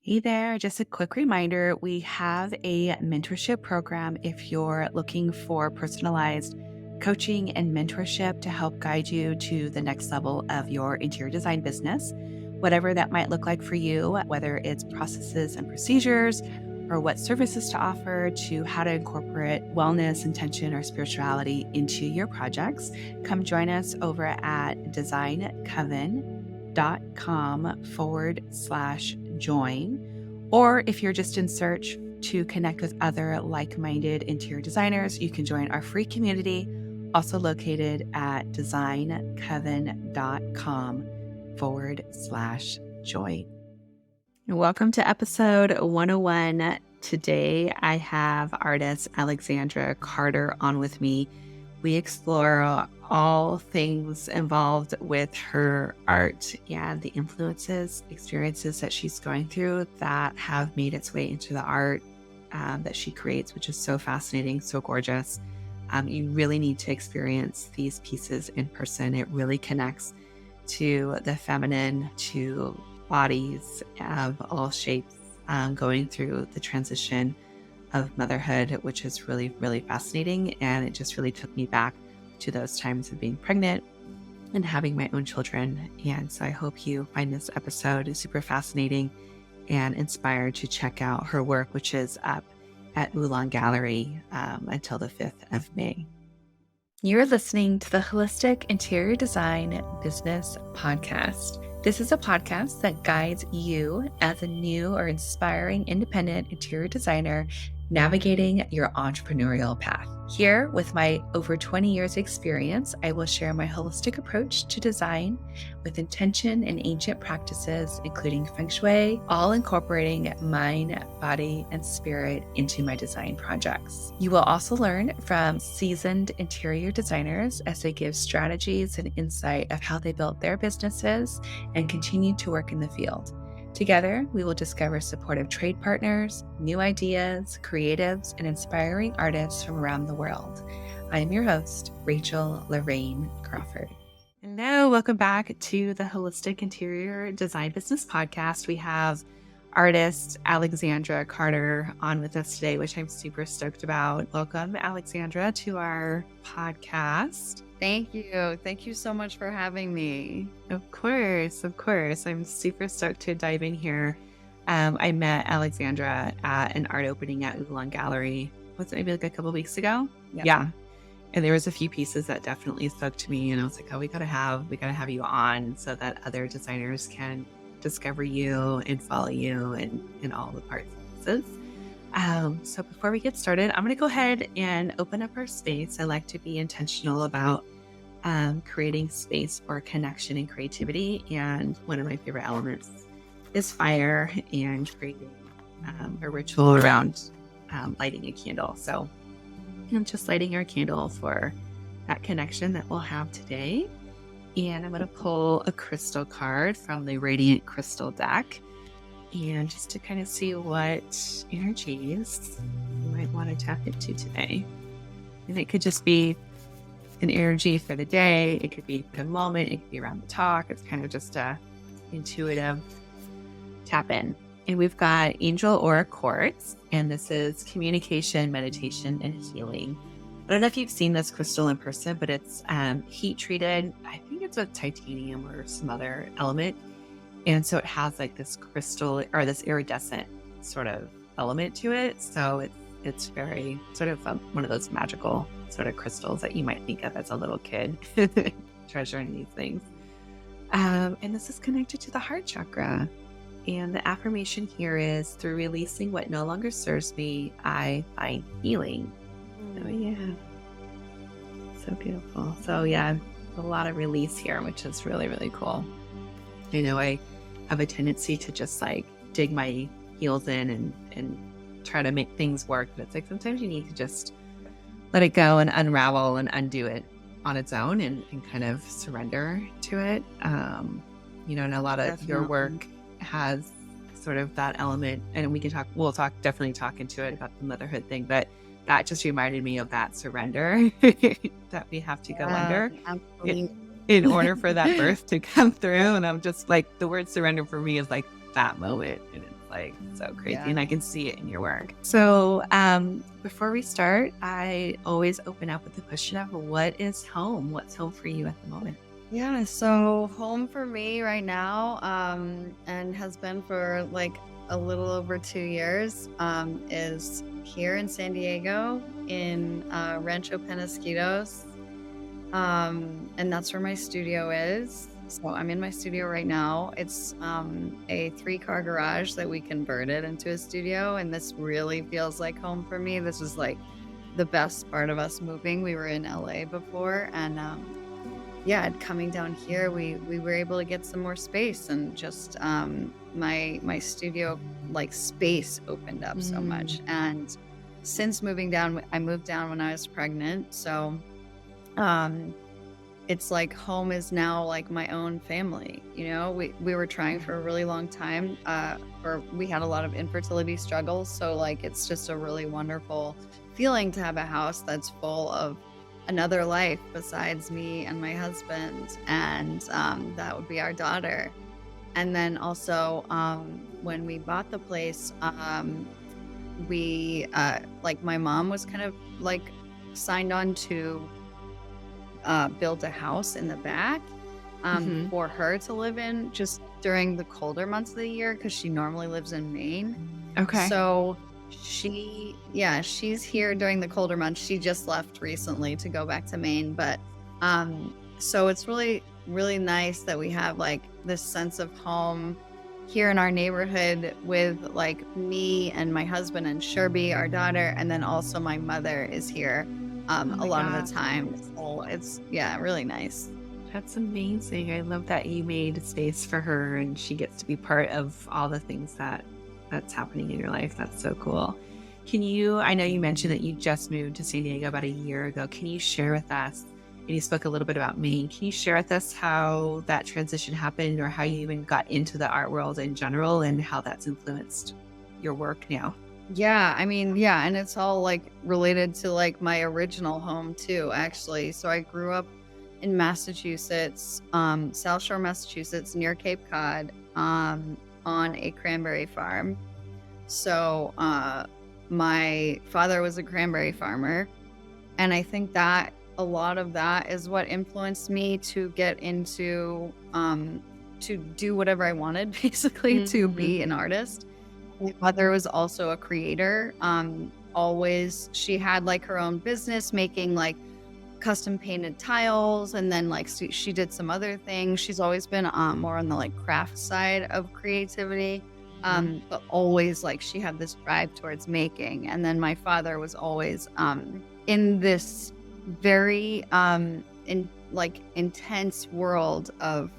Hey there, just a quick reminder, we have a mentorship program if you're looking for personalized coaching and mentorship to help guide you to the next level of your interior design business, whatever that might look like for you, whether it's processes and procedures or what services to offer to how to incorporate wellness, intention, or spirituality into your projects. Come join us over at designcoven.com/join. Or if you're just in search to connect with other like-minded interior designers, you can join our free community, also located at designcoven.com/join. Welcome to episode 101. Today I have artist Alexandra Carter on with me. We explore all things involved with her art and the influences, experiences that she's going through that have made its way into the art that she creates, which is so fascinating, so gorgeous. You really need to experience these pieces in person. It really connects to the feminine, to bodies of all shapes, going through the transition of motherhood, which is really, really fascinating. And it just really took me back to those times of being pregnant and having my own children. And so I hope you find this episode super fascinating and inspired to check out her work, which is up at Oolong Gallery until the 5th of May. You're listening to the Holistic Interior Design Business Podcast. This is a podcast that guides you as a new or inspiring independent interior designer navigating your entrepreneurial path. Here, with my over 20 years experience, I will share my holistic approach to design with intention and ancient practices, including feng shui, all incorporating mind, body, and spirit into my design projects. You will also learn from seasoned interior designers as they give strategies and insight of how they built their businesses and continue to work in the field. Together, we will discover supportive trade partners, new ideas, creatives, and inspiring artists from around the world. I am your host, Rachel Lorraine Crawford. Hello, welcome back to the Holistic Interior Design Business Podcast. We have artist Alexandra Carter on with us today, which I'm super stoked about. Welcome, Alexandra, to our podcast. Thank you. Thank you so much for having me. Of course. I'm super stoked to dive in here. I met Alexandra at an art opening at Oolong Gallery. Was it maybe like a couple weeks ago? Yep. Yeah. And there was a few pieces that definitely spoke to me. And I was like, oh, we gotta have you on so that other designers can discover you and follow you and all the parts and pieces. So before we get started, I'm going to go ahead and open up our space. I like to be intentional about creating space for connection and creativity. And one of my favorite elements is fire and creating a ritual around lighting a candle. So I'm just lighting our candle for that connection that we'll have today. And I'm going to pull a crystal card from the Radiant Crystal deck. And just to kind of see what energies you might want to tap into today. And it could just be an energy for the day. It could be a moment. It could be around the talk. It's kind of just a intuitive tap in. And we've got Angel Aura Quartz. And this is communication, meditation, and healing. I don't know if you've seen this crystal in person, but it's heat treated. I think it's with titanium or some other element. And so it has like this crystal or this iridescent sort of element to it. So it's very sort of one of those magical sort of crystals that you might think of as a little kid treasuring these things. And this is connected to the heart chakra. And the affirmation here is, through releasing what no longer serves me, I find healing. Oh yeah. So beautiful. So yeah, a lot of release here, which is really, really cool. I know I have a tendency to just like dig my heels in and try to make things work. But it's like sometimes you need to just let it go and unravel and undo it on its own and kind of surrender to it. And a lot of your work has sort of that element, and we'll definitely talk into it about the motherhood thing, but that just reminded me of that surrender that we have to go under. Absolutely. In order for that birth to come through. And I'm just like, the word surrender for me is like that moment. And like so crazy. Yeah. And I can see it in your work. So before we start, I always open up with the question of what is home? What's home for you at the moment? Yeah, so home for me right now, and has been for like a little over 2 years, is here in San Diego in Rancho Penasquitos. And that's where my studio is. So I'm in my studio right now. It's a 3-car garage that we converted into a studio, and this really feels like home for me. This is like the best part of us moving. We were in LA before, and yeah, coming down here, we were able to get some more space, and just my studio like space opened up so much. And since moving down, I moved down when I was pregnant, so it's like home is now like my own family. You know, we were trying for a really long time, or we had a lot of infertility struggles, so like it's just a really wonderful feeling to have a house that's full of another life besides me and my husband, and that would be our daughter. And then also when we bought the place, we like my mom was kind of like signed on to build a house in the back for her to live in just during the colder months of the year, because she normally lives in Maine. Okay. So she's here during the colder months. She just left recently to go back to Maine, but so it's really, really nice that we have like this sense of home here in our neighborhood with like me and my husband and Sherby, our daughter, and then also my mother is here a lot of the time. So it's really nice. That's amazing. I love that you made space for her and she gets to be part of all the things that's happening in your life. That's so cool. I know you mentioned that you just moved to San Diego about a year ago. Can you share with us, and you spoke a little bit about Maine, can you share with us how that transition happened, or how you even got into the art world in general, and how that's influenced your work now? Yeah, I mean, yeah, and it's all like related to like my original home too, actually. So I grew up in Massachusetts, South Shore, Massachusetts, near Cape Cod, on a cranberry farm. So my father was a cranberry farmer, and I think that a lot of that is what influenced me to get into to do whatever I wanted, basically, to be an artist. My mother was also a creator. She had like her own business making like custom painted tiles, and then like she did some other things. She's always been more on the like craft side of creativity, but always like she had this drive towards making. And then my father was always in this very intense world of,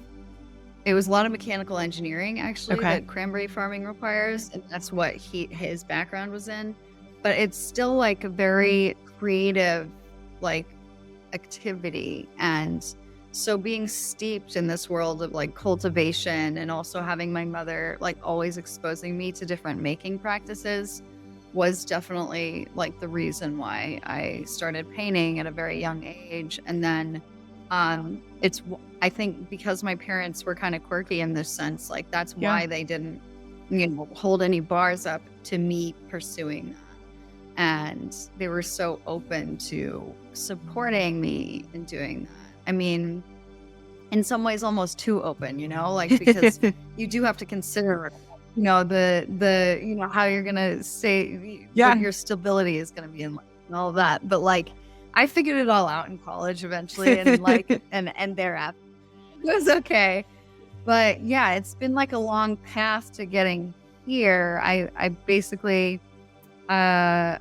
it was a lot of mechanical engineering actually that cranberry farming requires, and that's what his background was in. But it's still like a very creative like activity, and so being steeped in this world of like cultivation, and also having my mother like always exposing me to different making practices was definitely like the reason why I started painting at a very young age. And then I think because my parents were kind of quirky in this sense, like that's why they didn't, hold any bars up to me pursuing that. And they were so open to supporting me in doing that. I mean, in some ways almost too open, like, because you do have to consider, the how you're going to say what your stability is going to be in life and all that. But like, I figured it all out in college eventually, and like, and thereafter it was okay. But yeah, it's been like a long path to getting here. I basically, so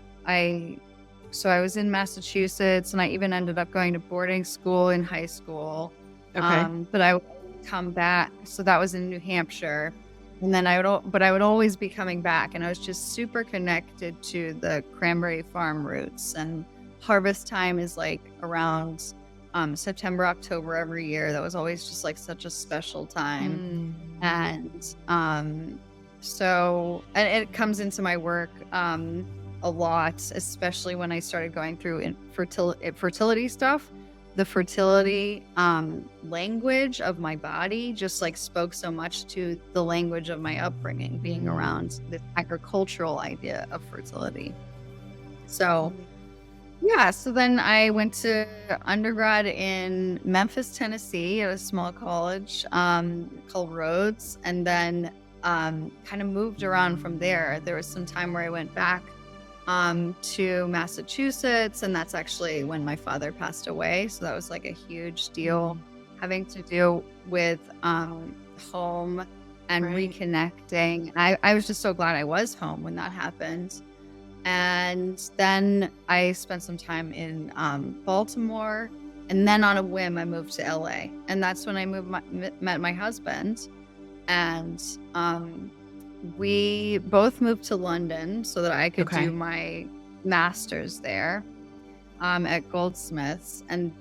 I was in Massachusetts, and I even ended up going to boarding school in high school. But I would come back. So that was in New Hampshire. And then I would always be coming back, and I was just super connected to the cranberry farm roots. And harvest time is like around September, October every year. That was always just like such a special time. And so, and it comes into my work a lot, especially when I started going through fertility stuff. the fertility language of my body just like spoke so much to the language of my upbringing, being around this agricultural idea of fertility. So yeah, so then I went to undergrad in Memphis, Tennessee, at a small college called Rhodes, and then kind of moved around from there. There was some time where I went back to Massachusetts, and that's actually when my father passed away. So that was like a huge deal, having to do with home and reconnecting. I was just so glad I was home when that happened. And then I spent some time in Baltimore, and then on a whim I moved to LA, and that's when I met my husband, and we both moved to London so that I could do my master's there at Goldsmiths, and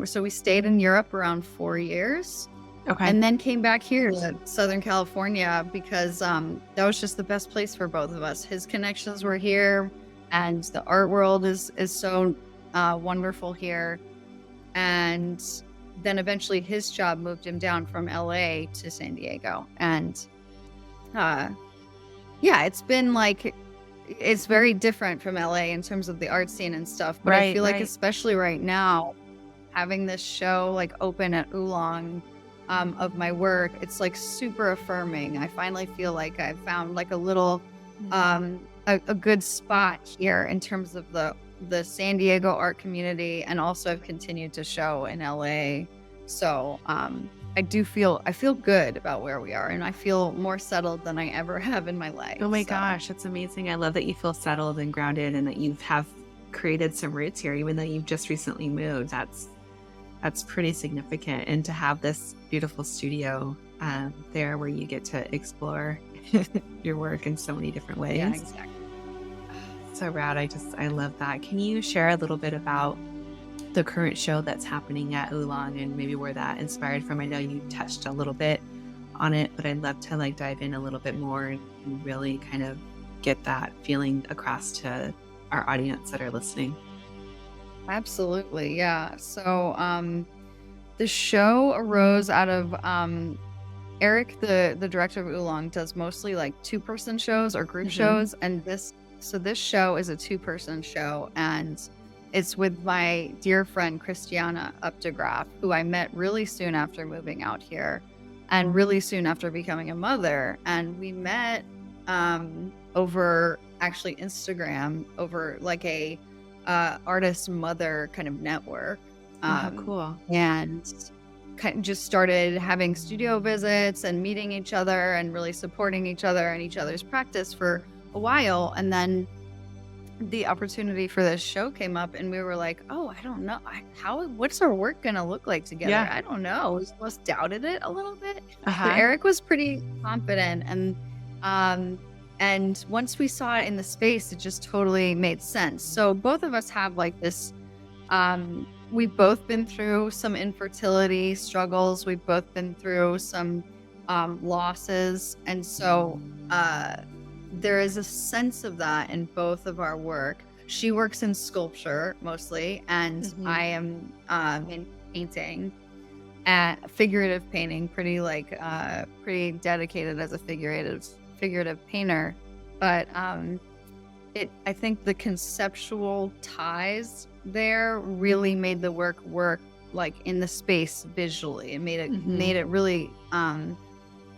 so we stayed in Europe around 4 years. And then came back here to Southern California because that was just the best place for both of us. His connections were here, and the art world is so wonderful here. And then eventually his job moved him down from LA to San Diego. And it's been like, it's very different from LA in terms of the art scene and stuff. But I feel like especially right now, having this show like open at Oolong, of my work, it's like super affirming. I finally feel like I've found like a little a good spot here in terms of the San Diego art community, and also I've continued to show in LA. So I feel good about where we are, and I feel more settled than I ever have in my life. Oh my gosh, that's amazing. I love that you feel settled and grounded, and that you have created some roots here, even though you've just recently moved. That's pretty significant. And to have this beautiful studio there where you get to explore your work in so many different ways. Yeah, exactly. So rad. I love that. Can you share a little bit about the current show that's happening at Oolong and maybe where that inspired from? I know you touched a little bit on it, but I'd love to like dive in a little bit more and really kind of get that feeling across to our audience that are listening. Absolutely, yeah. So the show arose out of Eric, the director of Oolong, does mostly like 2-person shows or group shows, and this show is a 2-person show, and it's with my dear friend Christiana Updegraff, who I met really soon after moving out here, and really soon after becoming a mother. And we met over actually Instagram, over like a artist mother kind of network. Cool. And kind of just started having studio visits and meeting each other and really supporting each other and each other's practice for a while. And then the opportunity for this show came up, and we were like, oh, I don't know. What's our work going to look like together? Yeah. I don't know. We almost doubted it a little bit. But Eric was pretty confident. And once we saw it in the space, it just totally made sense. So both of us have like this, we've both been through some infertility struggles. We've both been through some losses. And so there is a sense of that in both of our work. She works in sculpture mostly, and I am in painting, figurative painting, pretty dedicated as a figurative painter. But I think the conceptual ties there really made the work like in the space visually. It made it really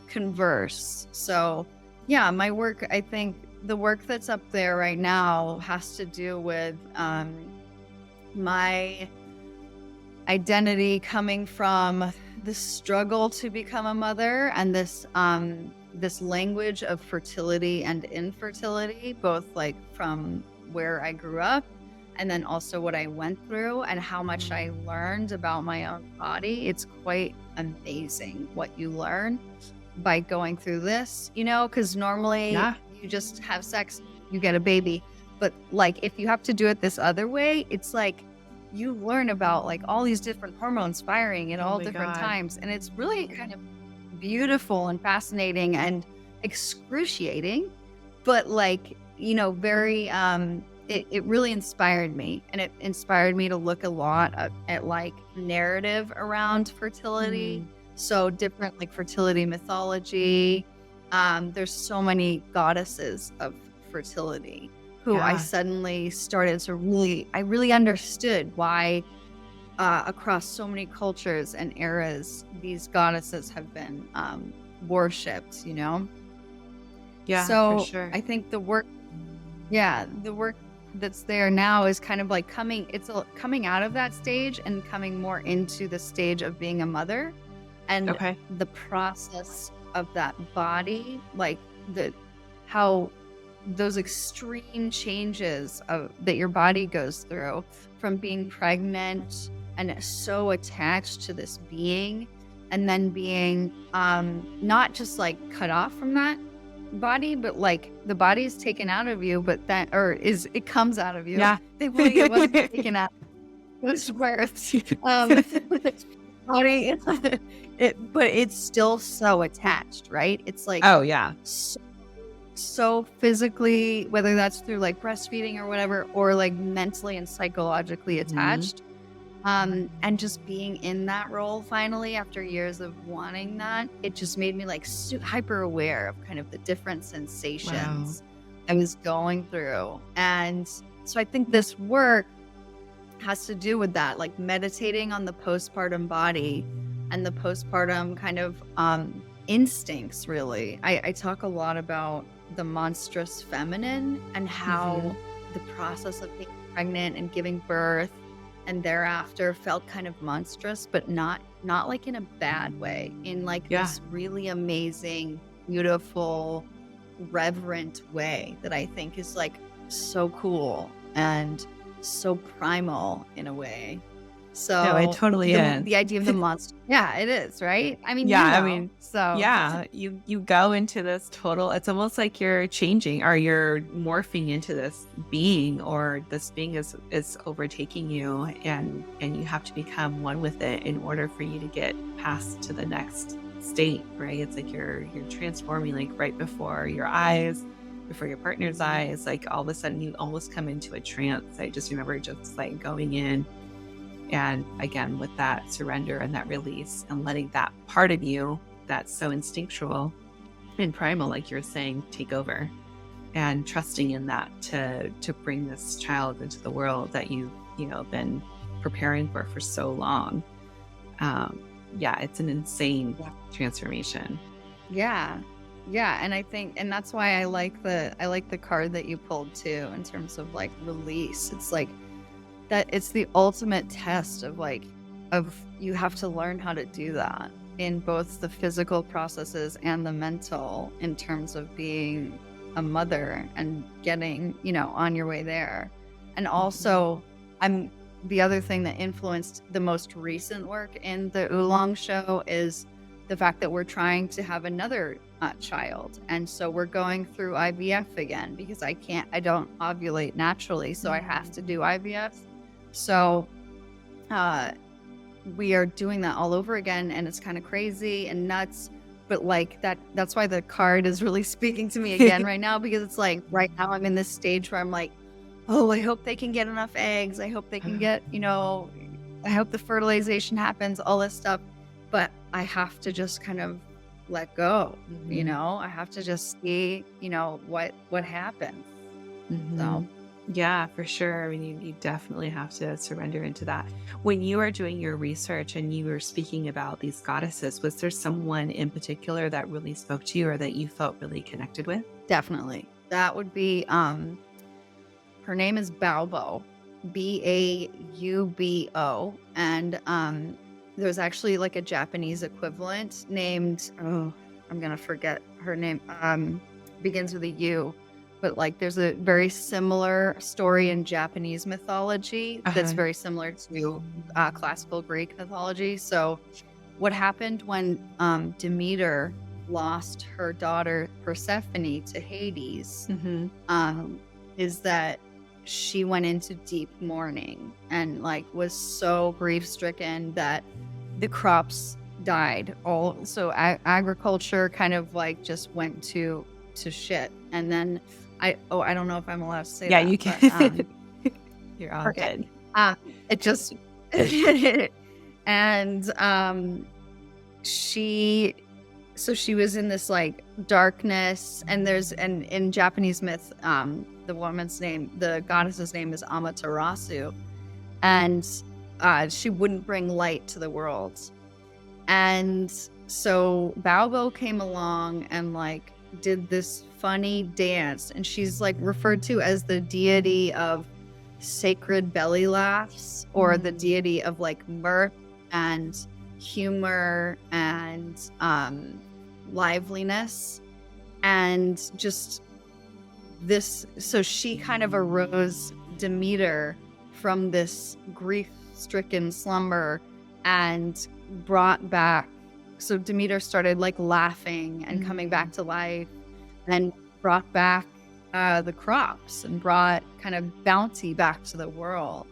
converse. So yeah, my work, I think the work that's up there right now has to do with my identity coming from the struggle to become a mother, and this language of fertility and infertility, both like from where I grew up and then also what I went through and how much I learned about my own body. It's quite amazing what you learn by going through this, because normally you just have sex, you get a baby. But like if you have to do it this other way, it's like you learn about like all these different hormones firing at all different times. And it's really kind of beautiful and fascinating and excruciating, but like, very it really inspired me, and it inspired me to look a lot at like narrative around fertility. So different like fertility mythology. There's so many goddesses of fertility who I suddenly started to I really understood why across so many cultures and eras these goddesses have been worshipped, you know? Yeah, So for sure. I think the work that's there now is kind of like coming out of that stage and coming more into the stage of being a mother, and the process of that body, like how those extreme changes that your body goes through from being pregnant and so attached to this being, and then being not just like cut off from that body, but like the body is taken out of you, but it comes out of you. Yeah. It wasn't taken out. It was birthed. Body, but it's still so attached, right? It's like so physically, whether that's through like breastfeeding or whatever, or like mentally and psychologically attached. And just being in that role finally after years of wanting that, it just made me like hyper aware of kind of the different sensations I was going through. And so I think this work has to do with that, like meditating on the postpartum body and the postpartum kind of instincts, really. I talk a lot about the monstrous feminine and how the process of being pregnant and giving birth and thereafter felt kind of monstrous, but not like in a bad way, in like this really amazing, beautiful, reverent way that I think is like so cool and so primal in a way. So no, it totally is. The idea of the monster. Yeah, it is, right? I mean, you go into this total, it's almost like you're changing or you're morphing into this being, or this being is overtaking you, and you have to become one with it in order for you to get past to the next state, right? It's like you're transforming like right before your eyes, before your partner's eyes, like all of a sudden you almost come into a trance. I just remember just like going in, and again, with that surrender and that release and letting that part of you that's so instinctual and primal, like you're saying, take over, and trusting in that to bring this child into the world that you've been preparing for so long. It's an insane transformation. Yeah. And I think, and that's why I like the card that you pulled too, in terms of like release. It's like that it's the ultimate test of you have to learn how to do that in both the physical processes and the mental, in terms of being a mother and getting, on your way there. And also the other thing that influenced the most recent work in the Oolong show is the fact that we're trying to have another child. And so we're going through IVF again, because I don't ovulate naturally. So I have to do IVF. So we are doing that all over again, and it's kind of crazy and nuts, but like that's why the card is really speaking to me again right now, because it's like right now I'm in this stage where I'm like, oh, I hope they can get enough eggs, I hope they can get, I hope the fertilization happens, all this stuff, but I have to just kind of let go. I have to just see what happens. So yeah, for sure. I mean, you definitely have to surrender into that. When you are doing your research and you were speaking about these goddesses, was there someone in particular that really spoke to you or that you felt really connected with? Definitely. That would be, her name is Baubo, Baubo. And there's actually like a Japanese equivalent named, I'm going to forget her name, begins with a U. But like there's a very similar story in Japanese mythology that's very similar to classical Greek mythology. So what happened when Demeter lost her daughter Persephone to Hades is that she went into deep mourning and like was so grief stricken that the crops died. So agriculture kind of like just went to shit. And then I don't know if I'm allowed to say yeah, that. you can. But, You're all okay. good. It just and she was in this like darkness, and in Japanese myth, the goddess's name is Amaterasu, and she wouldn't bring light to the world. And so Baubo came along and like did this funny dance, and she's like referred to as the deity of sacred belly laughs, or the deity of like mirth and humor and liveliness, and just this. So she kind of arose Demeter from this grief-stricken slumber and brought back. So Demeter started like laughing and coming back to life, and brought back the crops and brought kind of bounty back to the world,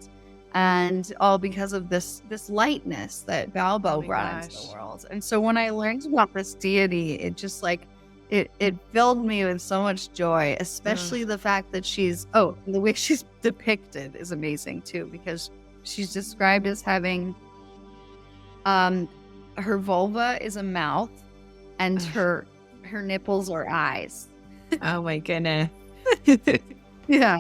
and all because of this lightness that Baubo brought into the world. And so when I learned about this deity, it just like it filled me with so much joy, especially the fact that the way she's depicted is amazing too, because she's described as having her vulva is a mouth, and her nipples are eyes. Oh my goodness. Yeah.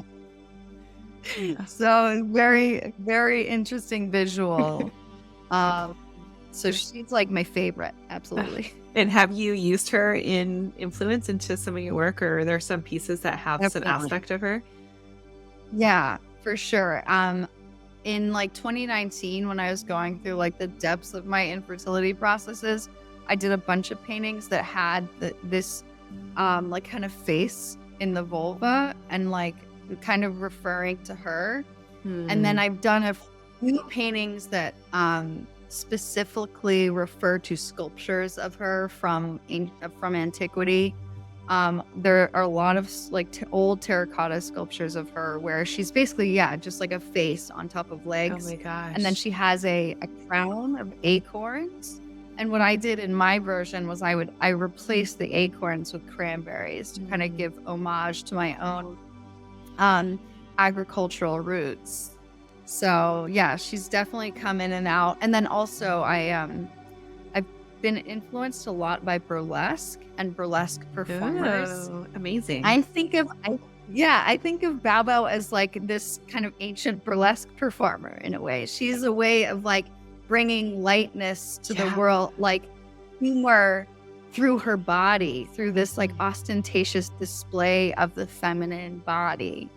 So very, very interesting visual. So she's like my favorite. Absolutely. And have you used her in influence into some of your work, or are there some pieces that have some aspect of her? Yeah, for sure. In like 2019, when I was going through like the depths of my infertility processes, I did a bunch of paintings that had this like kind of face in the vulva, and like kind of referring to her. And then I've done a few paintings that specifically refer to sculptures of her from antiquity. There are a lot of like old terracotta sculptures of her where she's basically just like a face on top of legs. Oh my gosh. And then she has a crown of acorns. And what I did in my version was I replaced the acorns with cranberries to kind of give homage to my own agricultural roots. So yeah, she's definitely come in and out. And then also I've been influenced a lot by burlesque and burlesque performers. Oh, amazing. I think of Baubo as like this kind of ancient burlesque performer in a way. She's a way of like bringing lightness to the world, like humor through her body, through this like ostentatious display of the feminine body,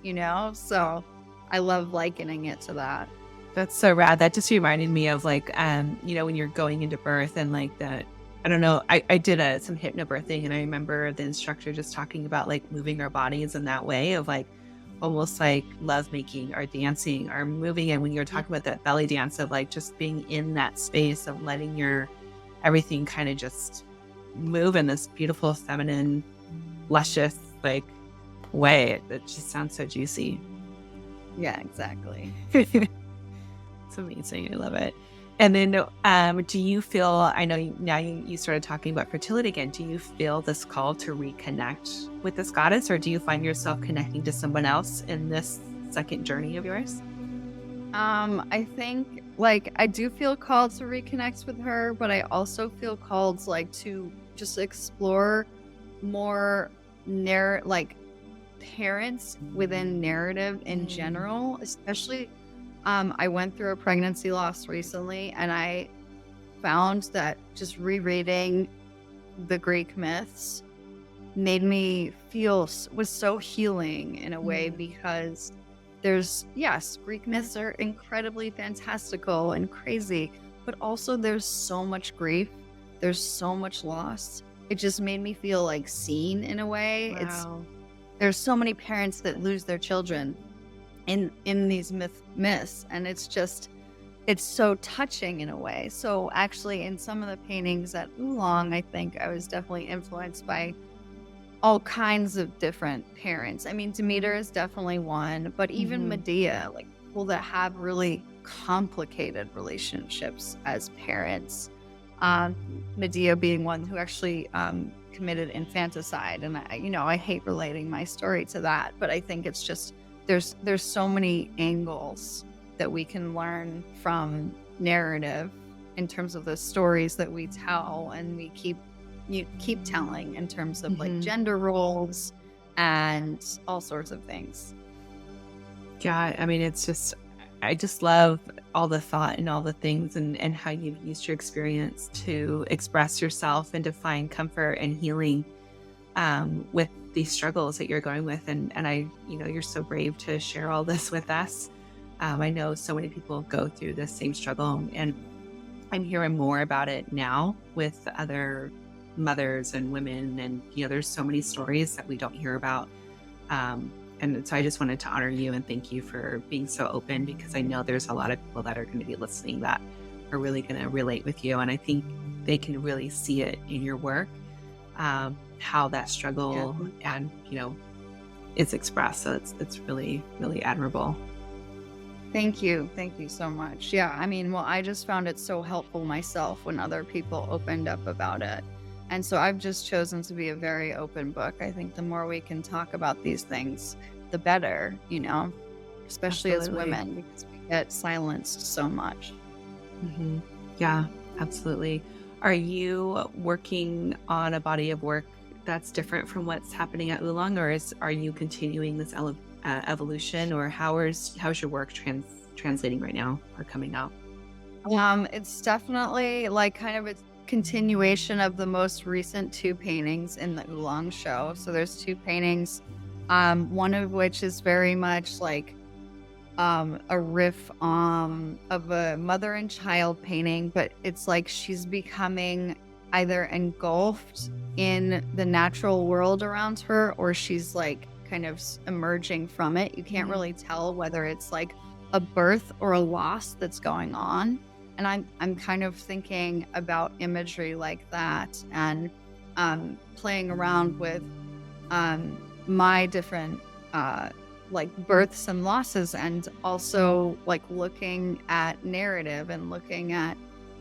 So I love likening it to that. That's so rad. That just reminded me of like, when you're going into birth and like that, I don't know, I did some hypnobirthing, and I remember the instructor just talking about like moving our bodies in that way of like almost like lovemaking or dancing or moving. And when you're talking about that belly dance of like just being in that space of letting your everything kind of just move in this beautiful, feminine, luscious like way. It just sounds so juicy. Yeah, exactly. It's amazing. I love it. And then do you feel, I know now you started talking about fertility again, do you feel this call to reconnect with this goddess, or do you find yourself connecting to someone else in this second journey of yours? I think like I do feel called to reconnect with her, but I also feel called like to just explore more parents within narrative in general, especially I went through a pregnancy loss recently, and I found that just rereading the Greek myths made me was so healing in a way, because Greek myths are incredibly fantastical and crazy, but also there's so much grief, there's so much loss. It just made me feel like seen in a way. Wow. There's so many parents that lose their children in these myths, and it's so touching in a way. So actually in some of the paintings at Oolong, I think I was definitely influenced by all kinds of different parents. I mean, Demeter is definitely one, but even Medea, like people that have really complicated relationships as parents. Medea being one who actually committed infanticide. And I hate relating my story to that, but I think it's just, there's so many angles that we can learn from narrative in terms of the stories that we tell and we keep telling in terms of like gender roles and all sorts of things. Yeah, I mean, I just love all the thought and all the things and how you've used your experience to express yourself and to find comfort and healing with these struggles that you're going with. And you're so brave to share all this with us. I know so many people go through the same struggle, and I'm hearing more about it now with other mothers and women. And, there's so many stories that we don't hear about. And so I just wanted to honor you and thank you for being so open, because I know there's a lot of people that are going to be listening that are really going to relate with you. And I think they can really see it in your work, how that struggle and, is expressed. So it's really, really admirable. Thank you. Thank you so much. Yeah. I mean, well, I just found it so helpful myself when other people opened up about it. And so I've just chosen to be a very open book. I think the more we can talk about these things, the better, especially as women, because we get silenced so much. Mm-hmm. Yeah, absolutely. Are you working on a body of work that's different from what's happening at Oolong, or are you continuing this evolution, or how's your work translating right now or coming out? It's definitely like kind of a continuation of the most recent 2 paintings in the Oolong show. So there's 2 paintings, one of which is very much like a riff of a mother and child painting, but it's like she's becoming either engulfed in the natural world around her, or she's like kind of emerging from it. You can't really tell whether it's like a birth or a loss that's going on. And I'm kind of thinking about imagery like that, and playing around with my different like births and losses, and also like looking at narrative and looking at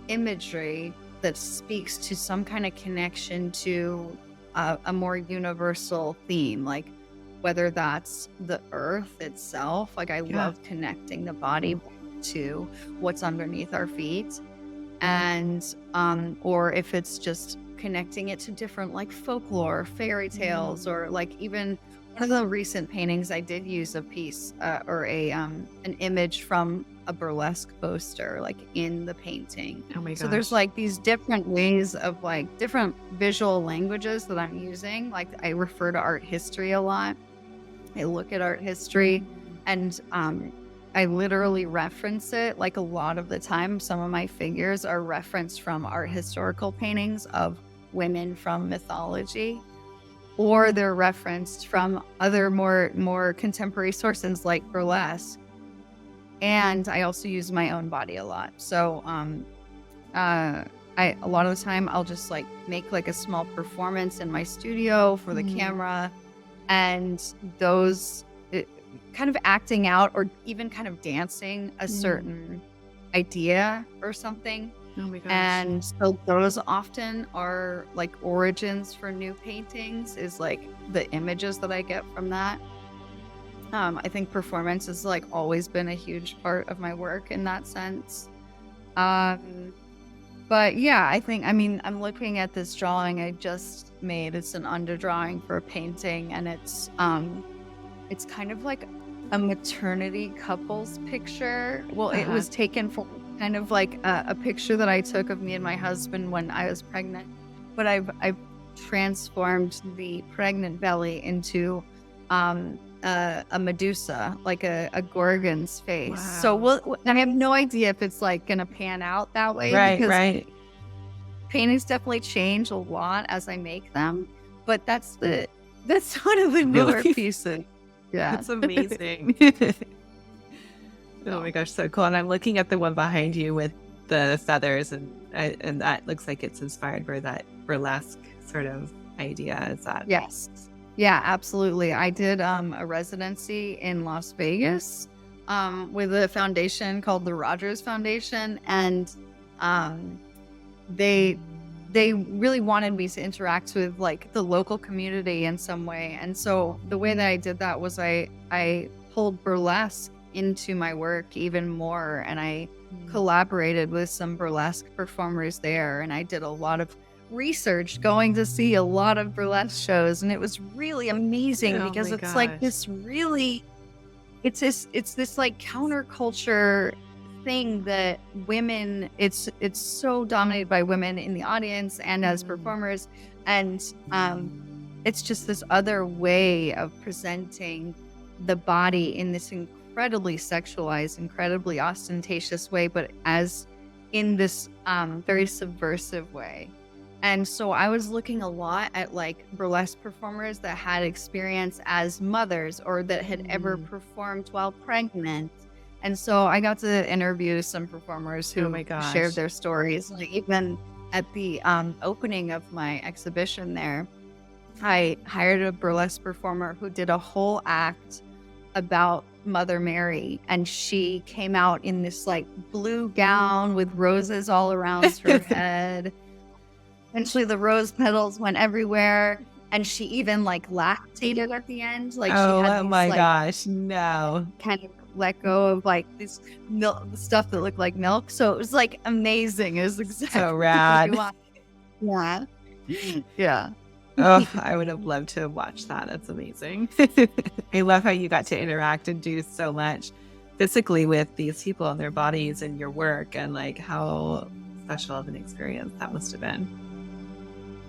imagery that speaks to some kind of connection to a more universal theme, like whether that's the earth itself. Like I love connecting the body to what's underneath our feet, and or if it's just connecting it to different like folklore, fairy tales, or like even one of the recent paintings I did use a piece or an image from a burlesque poster like in the painting. Oh my gosh. So there's like these different ways of like different visual languages that I'm using. Like I refer to art history a lot. I look at art history, and I literally reference it. Like a lot of the time, some of my figures are referenced from art historical paintings of women from mythology, or they're referenced from other more contemporary sources like burlesque. And I also use my own body a lot. So a lot of the time I'll just like make like a small performance in my studio for the camera, and those kind of acting out or even kind of dancing a certain idea or something. Oh my gosh. And so those often are like origins for new paintings, is like the images that I get from that. I think performance has like always been a huge part of my work in that sense. But yeah, I'm looking at this drawing I just made. It's an underdrawing for a painting, and it's kind of like a maternity couples picture. Well, it was taken from kind of like a picture that I took of me and my husband when I was pregnant, but I've transformed the pregnant belly into a Medusa, like a Gorgon's face. Wow. So I have no idea if it's like gonna pan out that way. Right. Paintings definitely change a lot as I make them, but that's one of the newer pieces. Yeah, that's amazing. Oh my gosh, so cool. And I'm looking at the one behind you with the feathers, and that looks like it's inspired by that burlesque sort of idea. Is that? Yes. Yeah, absolutely. I did a residency in Las Vegas with a foundation called the Rogers Foundation, and the they really wanted me to interact with like the local community in some way. And so the way that I did that was I pulled burlesque into my work even more, and I collaborated with some burlesque performers there, and I did a lot of research going to see a lot of burlesque shows, and it was really amazing because it's like this really it's this like counterculture thing that women, it's so dominated by women in the audience and as performers, and it's just this other way of presenting the body in this incredibly sexualized, incredibly ostentatious way, but as in this very subversive way. And so I was looking a lot at like burlesque performers that had experience as mothers or that had ever performed while pregnant. And so I got to interview some performers who shared their stories. Like even at the opening of my exhibition there, I hired a burlesque performer who did a whole act about Mother Mary, and she came out in this like blue gown with roses all around her head. Eventually the rose petals went everywhere, and she even like lactated at the end. Like she had these, no. Kind of let go of like this milk stuff that looked like milk. So it was like amazing. It was exactly so rad. Yeah. Oh, I would have loved to have watched that. That's amazing. I love how you got to interact and do so much physically with these people and their bodies and your work, and like how special of an experience that must have been.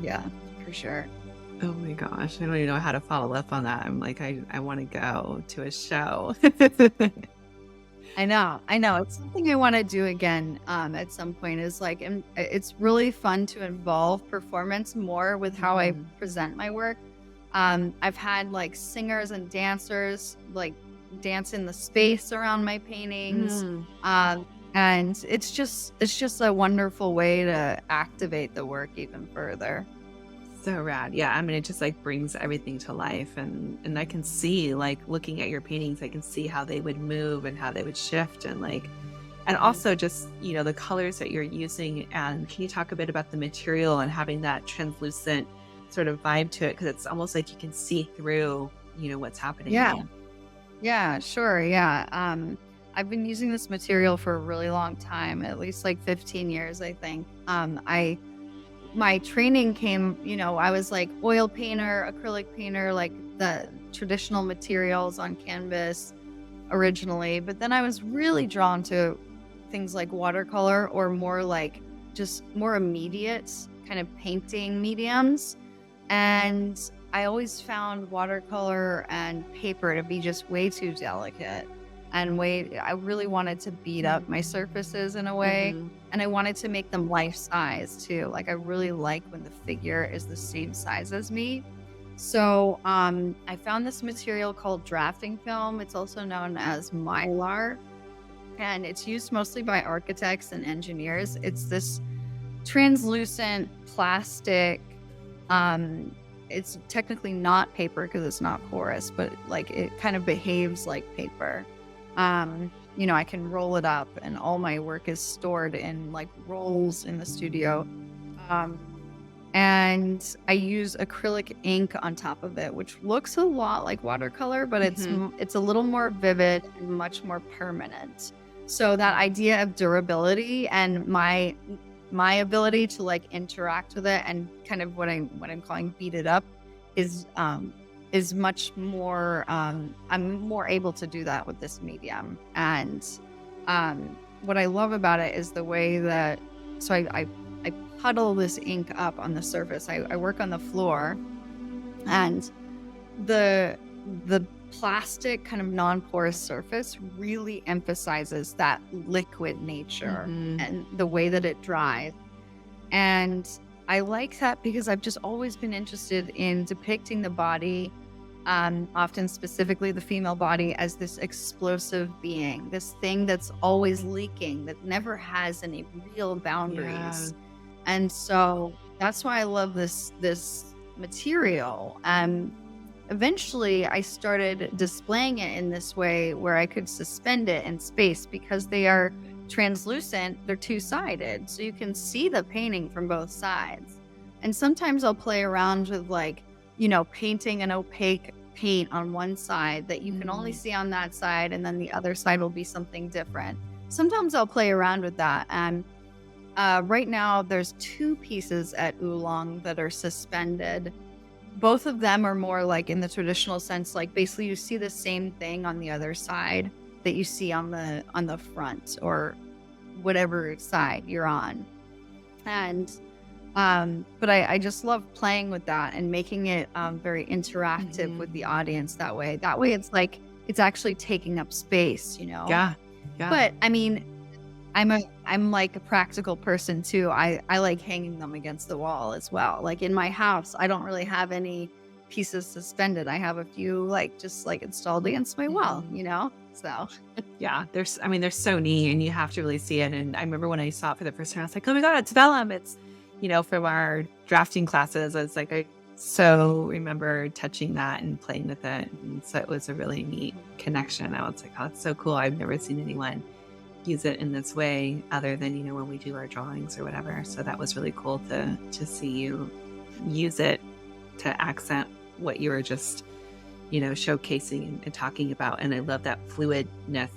Yeah, for sure. Oh my gosh. I don't even know how to follow up on that. I'm like, I want to go to a show. I know. It's something I want to do again at some point. Is like, and it's really fun to involve performance more with how I present my work. I've had like singers and dancers like dance in the space around my paintings. And it's just a wonderful way to activate the work even further. So rad. Yeah, I mean, it just like brings everything to life, and I can see, like, looking at your paintings, I can see how they would move and how they would shift, and like, and also just, you know, the colors that you're using. And can you talk a bit about the material and having that translucent sort of vibe to it, because it's almost like you can see through, you know, what's happening. Yeah, sure. Yeah. I've been using this material for a really long time, at least like 15 years, I think. My training came, you know, I was like oil painter, acrylic painter, like the traditional materials on canvas originally. But then I was really drawn to things like watercolor, or more like just more immediate kind of painting mediums. And I always found watercolor and paper to be just way too delicate. And I really wanted to beat up my surfaces in a way. And I wanted to make them life size too. Like I really like when the figure is the same size as me. So I found this material called drafting film. It's also known as mylar. And it's used mostly by architects and engineers. It's this translucent plastic. It's technically not paper because it's not porous, but like it kind of behaves like paper. You know, I can roll it up, and all my work is stored in like rolls in the studio. And I use acrylic ink on top of it, which looks a lot like watercolor, but it's a little more vivid and much more permanent. So that idea of durability and my ability to like interact with it and kind of what I'm calling beat it up is much more, I'm more able to do that with this medium. And what I love about it is the way that, so I puddle this ink up on the surface. I work on the floor, and the plastic kind of non-porous surface really emphasizes that liquid nature and the way that it dries. And I like that because I've just always been interested in depicting the body, often specifically the female body, as this explosive being, this thing that's always leaking, that never has any real boundaries. And so that's why I love this material. Eventually, I started displaying it in this way where I could suspend it in space because they are translucent. They're two-sided, so you can see the painting from both sides. And sometimes I'll play around with like, you know, painting an opaque paint on one side that you can only see on that side, and then the other side will be something different. Sometimes I'll play around with that. And right now there's 2 pieces at Oolong that are suspended. Both of them are more like in the traditional sense, like basically you see the same thing on the other side that you see on the front or whatever side you're on. And but I just love playing with that and making it very interactive with the audience that way. That way it's like it's actually taking up space, you know? Yeah. But I mean, I'm like a practical person too. I like hanging them against the wall as well. Like in my house, I don't really have any pieces suspended. I have a few like just like installed against my wall, you know? So yeah, they're so neat, and you have to really see it. And I remember when I saw it for the first time, I was like, oh my God, it's vellum. It's, you know, from our drafting classes. I was like, I so remember touching that and playing with it. And so it was a really neat connection. I was like, oh, that's so cool. I've never seen anyone use it in this way other than, you know, when we do our drawings or whatever. So that was really cool to see you use it to accent what you were just, you know, showcasing and talking about. And I love that fluidness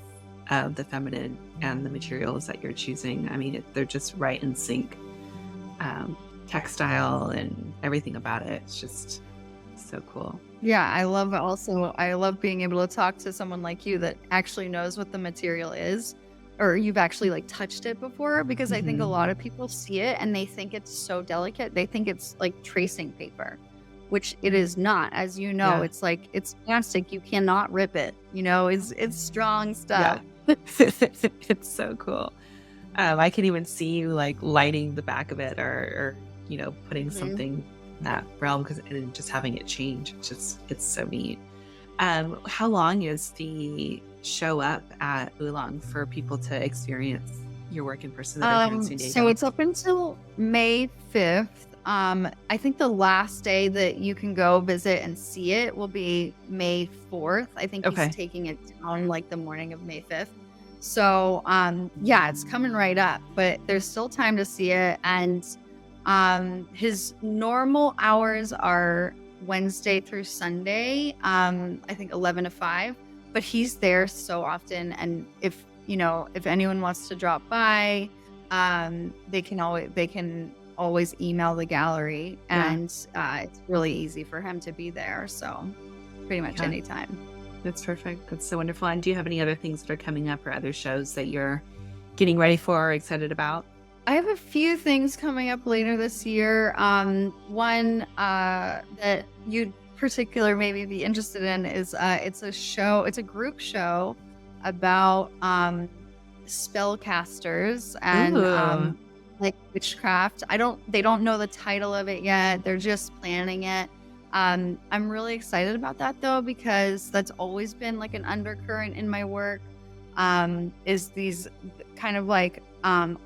of the feminine and the materials that you're choosing. I mean, they're just right in sync. Textile and everything about it. It's just so cool. Yeah, I love being able to talk to someone like you that actually knows what the material is, or you've actually like touched it before, because I think a lot of people see it and they think it's so delicate. They think it's like tracing paper, which it is not. As you know, it's like, it's plastic. You cannot rip it. You know, it's strong stuff. Yeah. It's so cool. I can even see you like lighting the back of it or you know, putting something in that realm, and just having it change. It's so neat. How long is the show up at Oolong for people to experience your work in person that are here in San Diego? So it's up until May 5th. I think the last day that you can go visit and see it will be May 4th. I think he's taking it down like the morning of May 5th. So yeah, it's coming right up, but there's still time to see it. And his normal hours are Wednesday through Sunday, I think 11 to 5, but he's there so often. And if anyone wants to drop by, they can always email the gallery, and it's really easy for him to be there. So pretty much anytime. That's perfect. That's so wonderful. And do you have any other things that are coming up or other shows that you're getting ready for or excited about? I have a few things coming up later this year. One that you'd particular maybe be interested in is it's a group show about spellcasters and like witchcraft. They don't know the title of it yet. They're just planning it. I'm really excited about that though, because that's always been like an undercurrent in my work, is these kind of like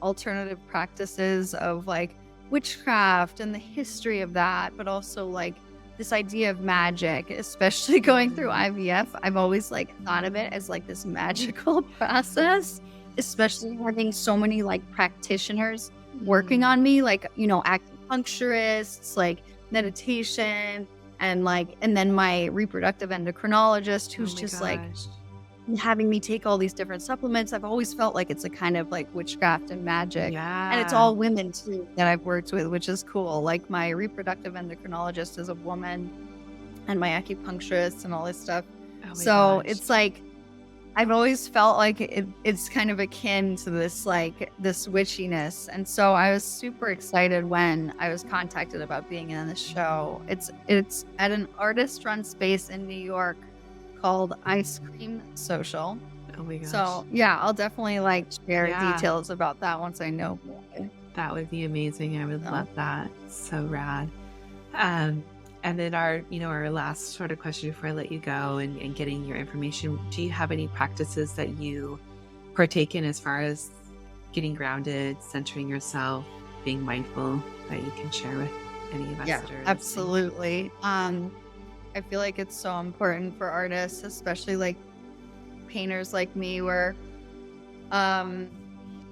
alternative practices of like witchcraft and the history of that, but also like this idea of magic, especially going through IVF. I've always like thought of it as like this magical process, especially having so many like practitioners working on me, like, you know, acupuncturists, like meditation, and then my reproductive endocrinologist who's like having me take all these different supplements. I've always felt like it's a kind of like witchcraft and magic. And it's all women too that I've worked with, which is cool. Like my reproductive endocrinologist is a woman, and my acupuncturist and all this stuff. So it's like, I've always felt like it's kind of akin to this witchiness. And so I was super excited when I was contacted about being in the show. It's at an artist run space in New York called Ice Cream Social. Oh my gosh. So yeah, I'll definitely like share details about that once I know more. That would be amazing. I would love that. So rad. And then our last sort of question before I let you go and getting your information, do you have any practices that you partake in as far as getting grounded, centering yourself, being mindful, that you can share with any of us? Yeah, absolutely. I feel like it's so important for artists, especially like painters like me, where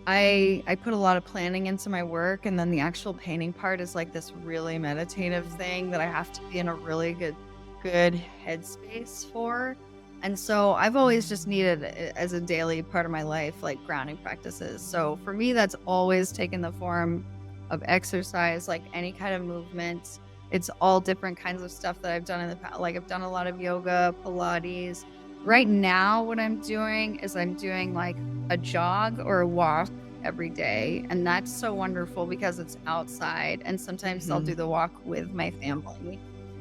I put a lot of planning into my work, and then the actual painting part is like this really meditative thing that I have to be in a really good headspace for. And so I've always just needed it as a daily part of my life, like grounding practices. So for me, that's always taken the form of exercise, like any kind of movement. It's all different kinds of stuff that I've done in the past. Like I've done a lot of yoga, Pilates. Right now, what I'm doing is I'm doing like a jog or a walk every day. And that's so wonderful because it's outside. And sometimes I'll do the walk with my family.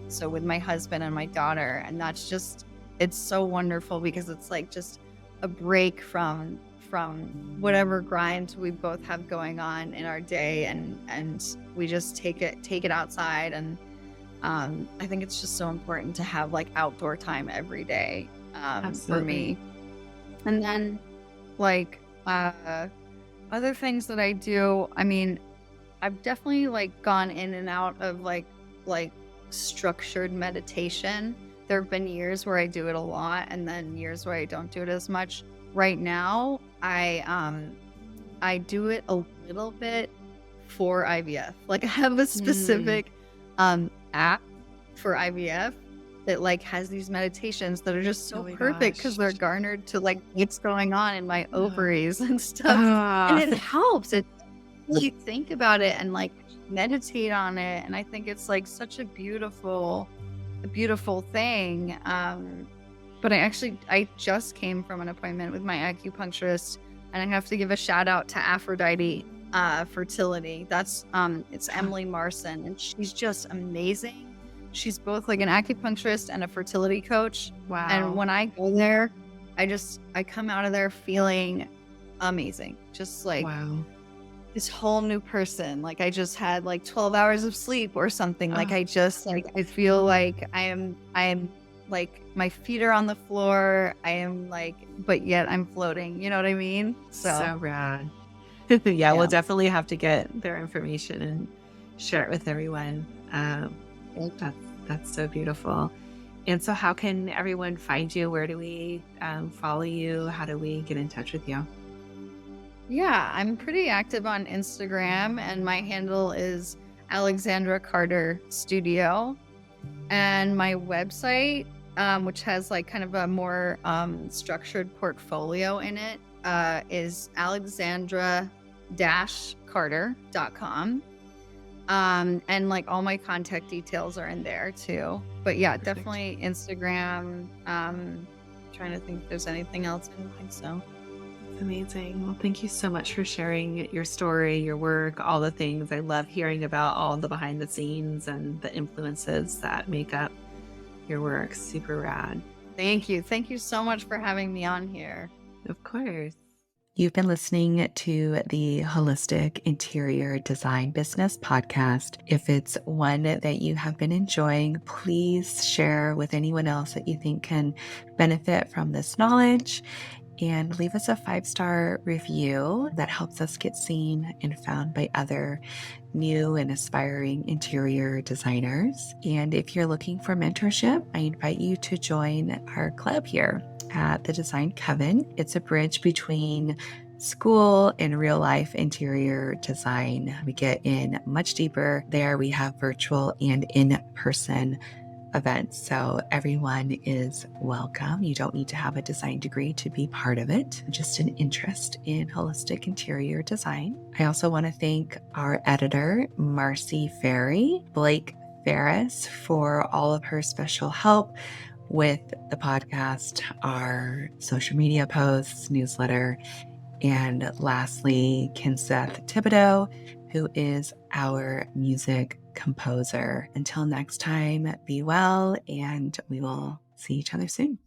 So with my husband and my daughter. And that's just, it's so wonderful because it's like just a break from whatever grind we both have going on in our day, and we just take it outside. And I think it's just so important to have like outdoor time every day for me. And then like other things that I do, I mean, I've definitely like gone in and out of like structured meditation. There have been years where I do it a lot and then years where I don't do it as much. Right now, I do it a little bit for IVF. Like I have a specific app for IVF that like has these meditations that are just so perfect because they're garnered to like what's going on in my ovaries and stuff. And it helps. It you think about it and like meditate on it. And I think it's like such a beautiful thing. But I just came from an appointment with my acupuncturist, and I have to give a shout out to Aphrodite Fertility. That's it's Emily Marson, and she's just amazing. She's both like an acupuncturist and a fertility coach. Wow. And when I go there, I come out of there feeling amazing. Just like this whole new person. Like I just had like 12 hours of sleep or something. Like I just like I feel like I am like my feet are on the floor. I am like, but yet I'm floating. You know what I mean? So rad. Yeah, we'll definitely have to get their information and share it with everyone. That's so beautiful. And so how can everyone find you? Where do we follow you? How do we get in touch with you? Yeah, I'm pretty active on Instagram, and my handle is Alexandra Carter Studio. And my website, which has like kind of a more structured portfolio in it, is alexandra-carter.com. And like all my contact details are in there too. But yeah, definitely Instagram. Trying to think if there's anything else. I don't think so. That's amazing. Well, thank you so much for sharing your story, your work, all the things. I love hearing about all the behind the scenes and the influences that make up your work. Super rad. Thank you. Thank you so much for having me on here. Of course. You've been listening to the Holistic Interior Design Business podcast. If it's one that you have been enjoying, please share with anyone else that you think can benefit from this knowledge, and leave us a 5-star review. That helps us get seen and found by other new and aspiring interior designers. And if you're looking for mentorship, I invite you to join our club here at the Design Coven. It's a bridge between school and real life interior design. We get in much deeper there. We have virtual and in-person events, so everyone is welcome. You don't need to have a design degree to be part of it, just an interest in holistic interior design. I also want to thank our editor, Marcy Ferry, Blake Ferris, for all of her special help with the podcast, our social media posts, newsletter, and lastly, Kinseth Thibodeau, who is our music composer. Until next time, be well, and we will see each other soon.